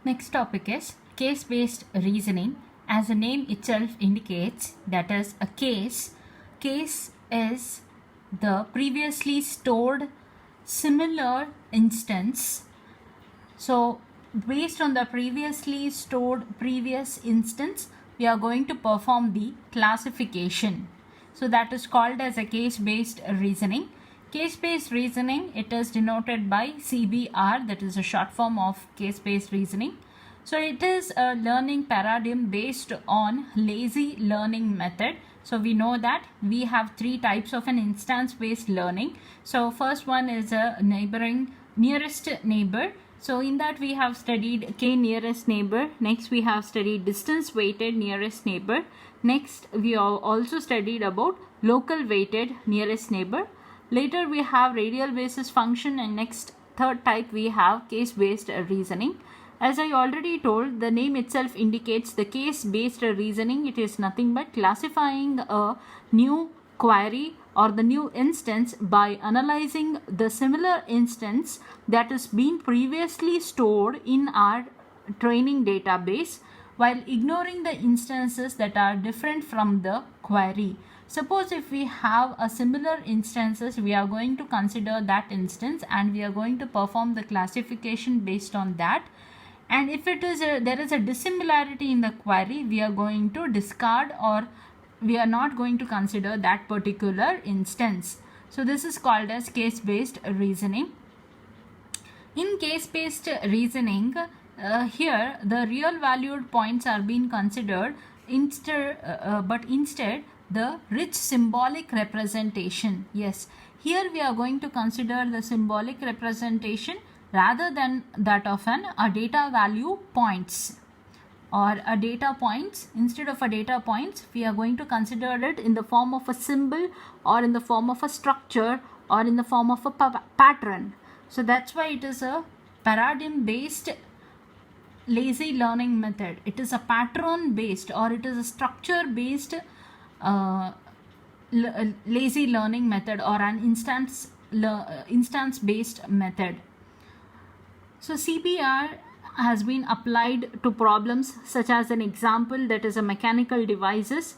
Next topic is case-based reasoning. As the name itself indicates, that is a case. Case is the previously stored similar instance. So based on the previously stored previous instance, we are going to perform the classification. So that is called as a case-based reasoning. Case-based reasoning, it is denoted by CBR, that is a short form of case-based reasoning. So it is a learning paradigm based on lazy learning method. So we know that we have three types of an instance-based learning. So first one is a nearest neighbor. So in that we have studied k nearest neighbor. Next we have studied distance weighted nearest neighbor. Next we have also studied about local weighted nearest neighbor. Later we have radial basis function, and next third type we have case based reasoning. As I already told, the name itself indicates the case based reasoning. It is nothing but classifying a new query or the new instance by analyzing the similar instance that is being previously stored in our training database while ignoring the instances that are different from the query. Suppose if we have a similar instances, we are going to consider that instance and we are going to perform the classification based on that. And if it is there is a dissimilarity in the query, we are going to discard, or we are not going to consider that particular instance. So this is called as case-based reasoning. In case-based reasoning, here the real valued points are being considered but instead the rich symbolic representation. Yes, here we are going to consider the symbolic representation rather than that of a data value points or a data points. Instead of a data points, we are going to consider it in the form of a symbol or in the form of a structure or in the form of a pattern. So that's why it is a paradigm based lazy learning method. It is a pattern based or it is a structure based lazy learning method or an instance based method. So CBR has been applied to problems such as an example, that is a mechanical devices.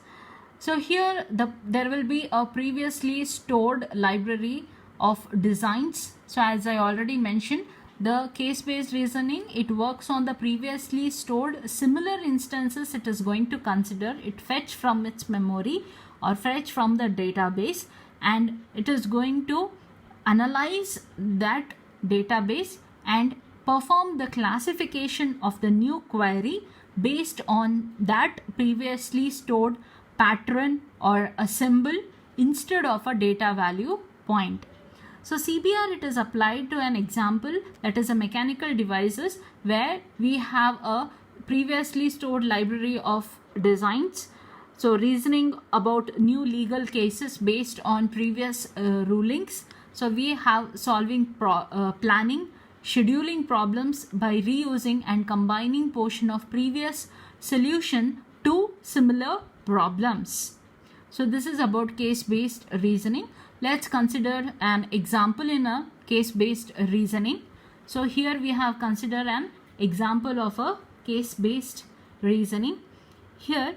So here there will be a previously stored library of designs. So as I already mentioned, the case-based reasoning, it works on the previously stored similar instances it is going to consider. It fetch from its memory or fetch from the database, and it is going to analyze that database and perform the classification of the new query based on that previously stored pattern or a symbol instead of a data value point. So CBR, it is applied to an example, that is a mechanical devices, where we have a previously stored library of designs. So reasoning about new legal cases based on previous rulings. So we have solving planning, scheduling problems by reusing and combining portion of previous solution to similar problems. So this is about case-based reasoning. Let's consider an example in a case-based reasoning. So here we have considered an example of a case-based reasoning. Here